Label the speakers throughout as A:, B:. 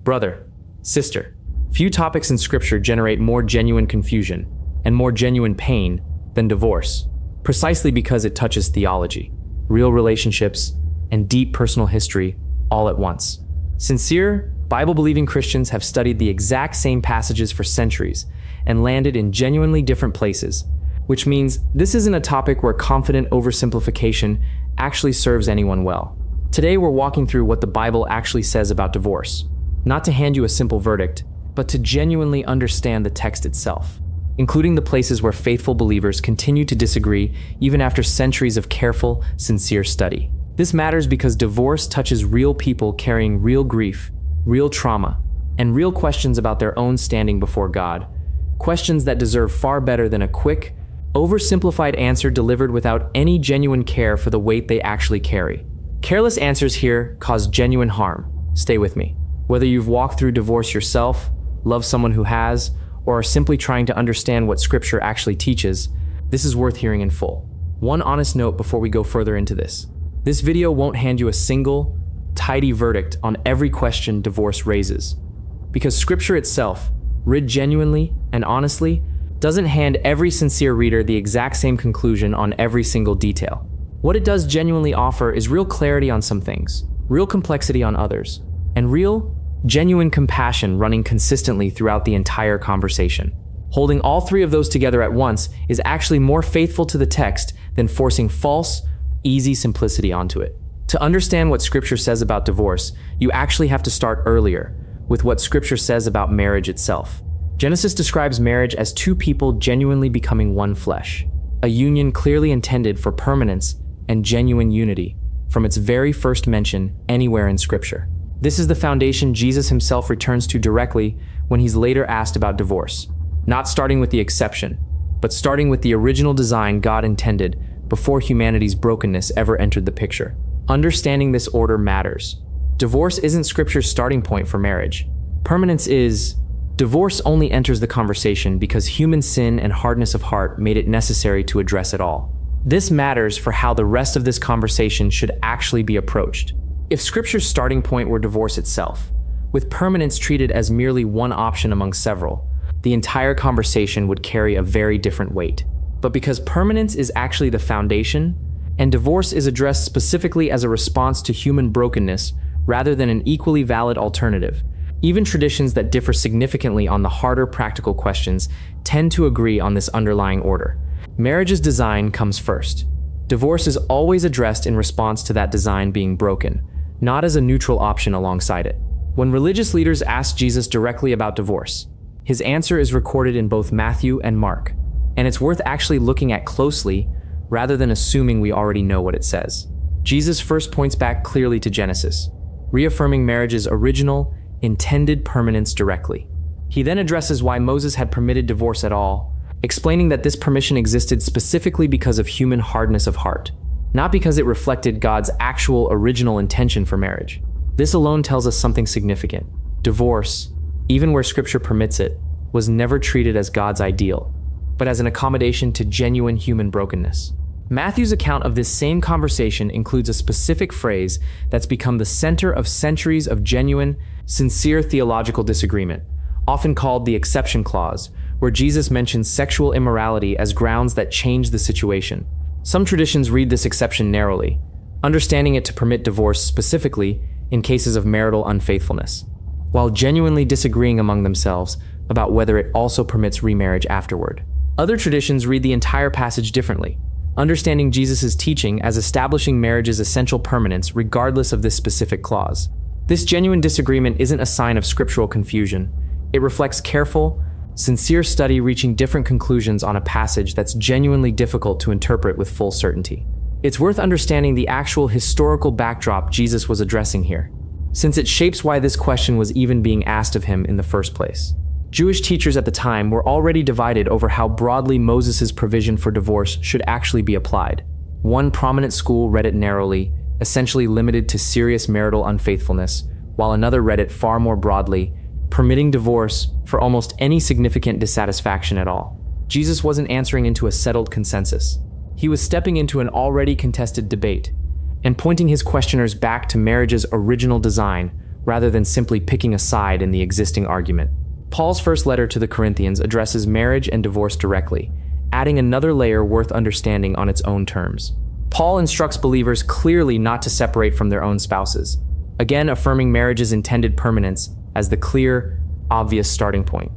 A: Brother, sister, few topics in Scripture generate more genuine confusion and more genuine pain than divorce, precisely because it touches theology, real relationships, and deep personal history all at once. Sincere, Bible-believing Christians have studied the exact same passages for centuries and landed in genuinely different places, which means this isn't a topic where confident oversimplification actually serves anyone well. Today we're walking through what the Bible actually says about divorce, not to hand you a simple verdict, but to genuinely understand the text itself, including the places where faithful believers continue to disagree even after centuries of careful, sincere study. This matters because divorce touches real people carrying real grief, real trauma, and real questions about their own standing before God, questions that deserve far better than a quick, oversimplified answer delivered without any genuine care for the weight they actually carry. Careless answers here cause genuine harm. Stay with me. Whether you've walked through divorce yourself, love someone who has, or are simply trying to understand what Scripture actually teaches, this is worth hearing in full. One honest note before we go further into this. This video won't hand you a single, tidy verdict on every question divorce raises, because Scripture itself, read genuinely and honestly, doesn't hand every sincere reader the exact same conclusion on every single detail. What it does genuinely offer is real clarity on some things, real complexity on others, and real, genuine compassion running consistently throughout the entire conversation. Holding all three of those together at once is actually more faithful to the text than forcing false, easy simplicity onto it. To understand what Scripture says about divorce, you actually have to start earlier, with what Scripture says about marriage itself. Genesis describes marriage as two people genuinely becoming one flesh, a union clearly intended for permanence and genuine unity from its very first mention anywhere in Scripture. This is the foundation Jesus himself returns to directly when he's later asked about divorce, not starting with the exception, but starting with the original design God intended before humanity's brokenness ever entered the picture. Understanding this order matters. Divorce isn't Scripture's starting point for marriage. Permanence is. Divorce only enters the conversation because human sin and hardness of heart made it necessary to address it all. This matters for how the rest of this conversation should actually be approached. If Scripture's starting point were divorce itself, with permanence treated as merely one option among several, the entire conversation would carry a very different weight. But because permanence is actually the foundation, and divorce is addressed specifically as a response to human brokenness rather than an equally valid alternative, even traditions that differ significantly on the harder practical questions tend to agree on this underlying order. Marriage's design comes first. Divorce is always addressed in response to that design being broken, not as a neutral option alongside it. When religious leaders ask Jesus directly about divorce, his answer is recorded in both Matthew and Mark, and it's worth actually looking at closely rather than assuming we already know what it says. Jesus first points back clearly to Genesis, reaffirming marriage's original, intended permanence directly. He then addresses why Moses had permitted divorce at all, explaining that this permission existed specifically because of human hardness of heart, not because it reflected God's actual original intention for marriage. This alone tells us something significant. Divorce, even where Scripture permits it, was never treated as God's ideal, but as an accommodation to genuine human brokenness. Matthew's account of this same conversation includes a specific phrase that's become the center of centuries of genuine, sincere theological disagreement, often called the exception clause, where Jesus mentions sexual immorality as grounds that change the situation. Some traditions read this exception narrowly, understanding it to permit divorce specifically in cases of marital unfaithfulness, while genuinely disagreeing among themselves about whether it also permits remarriage afterward. Other traditions read the entire passage differently, understanding Jesus' teaching as establishing marriage's essential permanence regardless of this specific clause. This genuine disagreement isn't a sign of scriptural confusion. It reflects careful, sincere study reaching different conclusions on a passage that's genuinely difficult to interpret with full certainty. It's worth understanding the actual historical backdrop Jesus was addressing here, since it shapes why this question was even being asked of him in the first place. Jewish teachers at the time were already divided over how broadly Moses' provision for divorce should actually be applied. One prominent school read it narrowly, essentially limited to serious marital unfaithfulness, while another read it far more broadly, permitting divorce for almost any significant dissatisfaction at all. Jesus wasn't answering into a settled consensus. He was stepping into an already contested debate and pointing his questioners back to marriage's original design, rather than simply picking a side in the existing argument. Paul's first letter to the Corinthians addresses marriage and divorce directly, adding another layer worth understanding on its own terms. Paul instructs believers clearly not to separate from their own spouses, again affirming marriage's intended permanence as the clear, obvious starting point.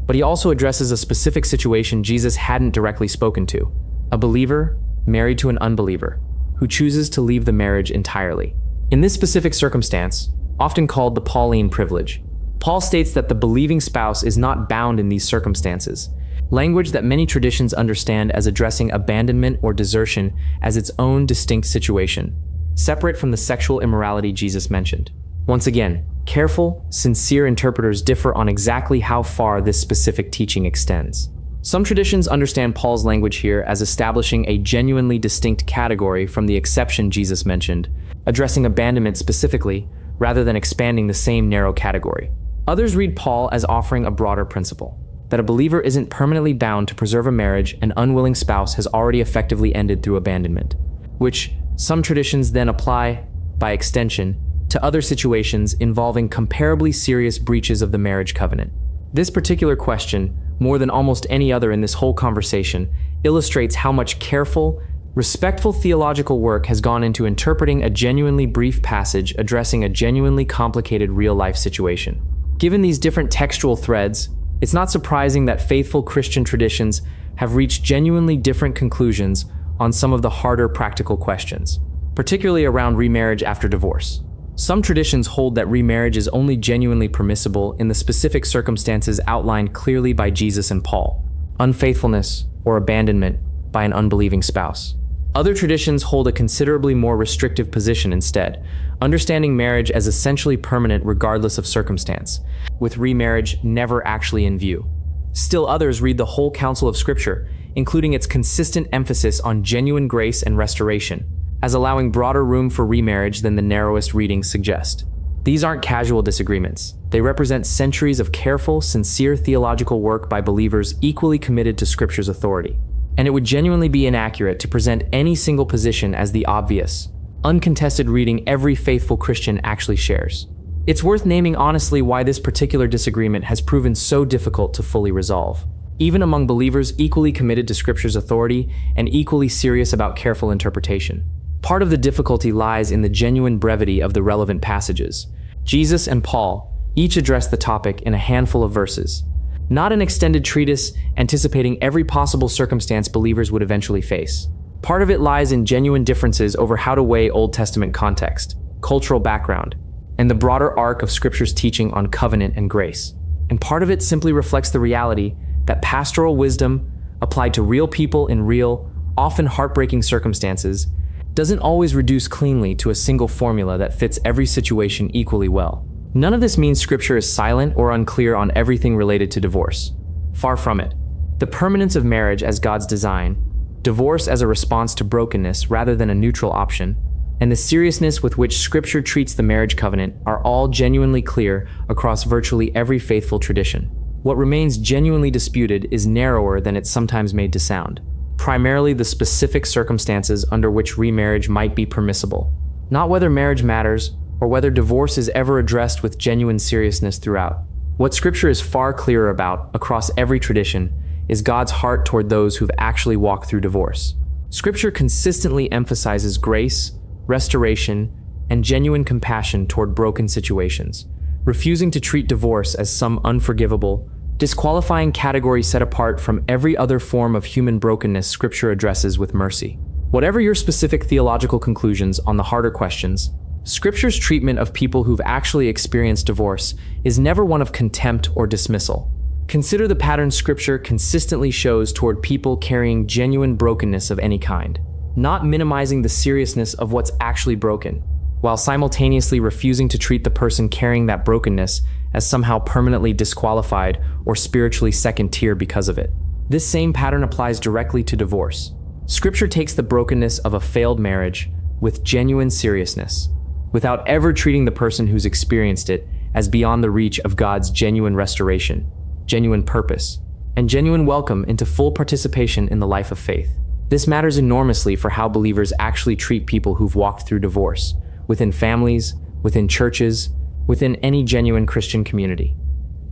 A: But he also addresses a specific situation Jesus hadn't directly spoken to: a believer married to an unbeliever who chooses to leave the marriage entirely. In this specific circumstance, often called the Pauline privilege, Paul states that the believing spouse is not bound in these circumstances, language that many traditions understand as addressing abandonment or desertion as its own distinct situation, separate from the sexual immorality Jesus mentioned. Once again, careful, sincere interpreters differ on exactly how far this specific teaching extends. Some traditions understand Paul's language here as establishing a genuinely distinct category from the exception Jesus mentioned, addressing abandonment specifically, rather than expanding the same narrow category. Others read Paul as offering a broader principle, that a believer isn't permanently bound to preserve a marriage an unwilling spouse has already effectively ended through abandonment, which some traditions then apply, by extension, to other situations involving comparably serious breaches of the marriage covenant. This particular question, more than almost any other in this whole conversation, illustrates how much careful, respectful theological work has gone into interpreting a genuinely brief passage addressing a genuinely complicated real-life situation. Given these different textual threads, it's not surprising that faithful Christian traditions have reached genuinely different conclusions on some of the harder practical questions, particularly around remarriage after divorce. Some traditions hold that remarriage is only genuinely permissible in the specific circumstances outlined clearly by Jesus and Paul: unfaithfulness or abandonment by an unbelieving spouse. Other traditions hold a considerably more restrictive position instead, understanding marriage as essentially permanent regardless of circumstance, with remarriage never actually in view. Still others read the whole counsel of Scripture, including its consistent emphasis on genuine grace and restoration, as allowing broader room for remarriage than the narrowest readings suggest. These aren't casual disagreements. They represent centuries of careful, sincere theological work by believers equally committed to Scripture's authority. And it would genuinely be inaccurate to present any single position as the obvious, uncontested reading every faithful Christian actually shares. It's worth naming honestly why this particular disagreement has proven so difficult to fully resolve, even among believers equally committed to Scripture's authority and equally serious about careful interpretation. Part of the difficulty lies in the genuine brevity of the relevant passages. Jesus and Paul each address the topic in a handful of verses, not an extended treatise anticipating every possible circumstance believers would eventually face. Part of it lies in genuine differences over how to weigh Old Testament context, cultural background, and the broader arc of Scripture's teaching on covenant and grace. And part of it simply reflects the reality that pastoral wisdom, applied to real people in real, often heartbreaking circumstances, doesn't always reduce cleanly to a single formula that fits every situation equally well. None of this means Scripture is silent or unclear on everything related to divorce. Far from it. The permanence of marriage as God's design, divorce as a response to brokenness rather than a neutral option, and the seriousness with which Scripture treats the marriage covenant are all genuinely clear across virtually every faithful tradition. What remains genuinely disputed is narrower than it's sometimes made to sound, primarily the specific circumstances under which remarriage might be permissible, not whether marriage matters or whether divorce is ever addressed with genuine seriousness throughout. What Scripture is far clearer about across every tradition is God's heart toward those who've actually walked through divorce. Scripture consistently emphasizes grace, restoration, and genuine compassion toward broken situations, refusing to treat divorce as some unforgivable, disqualifying category set apart from every other form of human brokenness Scripture addresses with mercy. Whatever your specific theological conclusions on the harder questions, Scripture's treatment of people who've actually experienced divorce is never one of contempt or dismissal. Consider the pattern Scripture consistently shows toward people carrying genuine brokenness of any kind, not minimizing the seriousness of what's actually broken, while simultaneously refusing to treat the person carrying that brokenness as somehow permanently disqualified or spiritually second tier because of it. This same pattern applies directly to divorce. Scripture takes the brokenness of a failed marriage with genuine seriousness, without ever treating the person who's experienced it as beyond the reach of God's genuine restoration, genuine purpose, and genuine welcome into full participation in the life of faith. This matters enormously for how believers actually treat people who've walked through divorce, within families, within churches, within any genuine Christian community.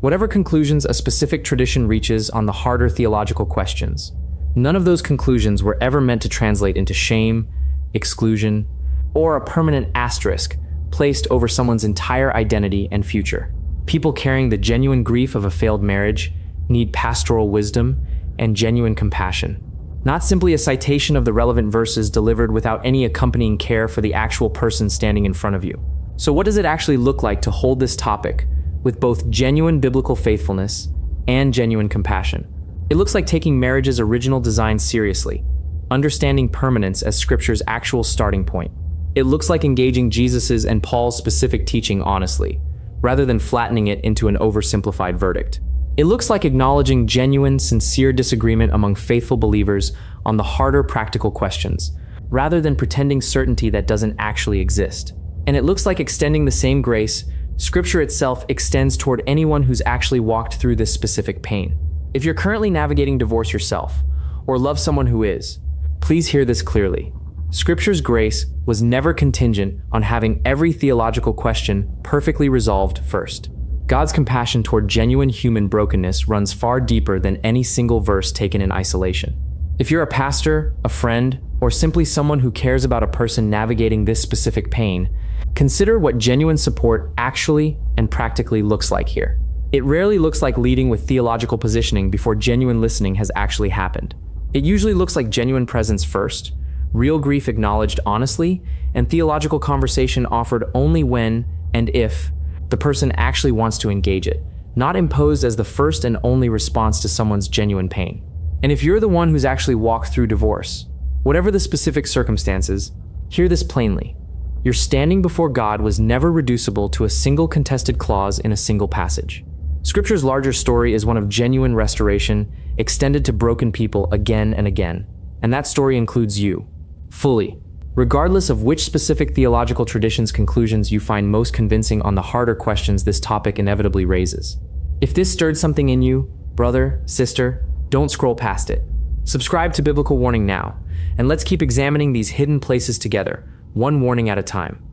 A: Whatever conclusions a specific tradition reaches on the harder theological questions, none of those conclusions were ever meant to translate into shame, exclusion, or a permanent asterisk placed over someone's entire identity and future. People carrying the genuine grief of a failed marriage need pastoral wisdom and genuine compassion, not simply a citation of the relevant verses delivered without any accompanying care for the actual person standing in front of you. So what does it actually look like to hold this topic with both genuine biblical faithfulness and genuine compassion? It looks like taking marriage's original design seriously, understanding permanence as Scripture's actual starting point. It looks like engaging Jesus's and Paul's specific teaching honestly, rather than flattening it into an oversimplified verdict. It looks like acknowledging genuine, sincere disagreement among faithful believers on the harder practical questions, rather than pretending certainty that doesn't actually exist. And it looks like extending the same grace Scripture itself extends toward anyone who's actually walked through this specific pain. If you're currently navigating divorce yourself, or love someone who is, please hear this clearly. Scripture's grace was never contingent on having every theological question perfectly resolved first. God's compassion toward genuine human brokenness runs far deeper than any single verse taken in isolation. If you're a pastor, a friend, or simply someone who cares about a person navigating this specific pain, consider what genuine support actually and practically looks like here. It rarely looks like leading with theological positioning before genuine listening has actually happened. It usually looks like genuine presence first, real grief acknowledged honestly, and theological conversation offered only when and if the person actually wants to engage it, not imposed as the first and only response to someone's genuine pain. And if you're the one who's actually walked through divorce, whatever the specific circumstances, hear this plainly. Your standing before God was never reducible to a single contested clause in a single passage. Scripture's larger story is one of genuine restoration, extended to broken people again and again. And that story includes you, fully, regardless of which specific theological tradition's conclusions you find most convincing on the harder questions this topic inevitably raises. If this stirred something in you, brother, sister, don't scroll past it. Subscribe to Biblical Warning now, and let's keep examining these hidden places together, one warning at a time.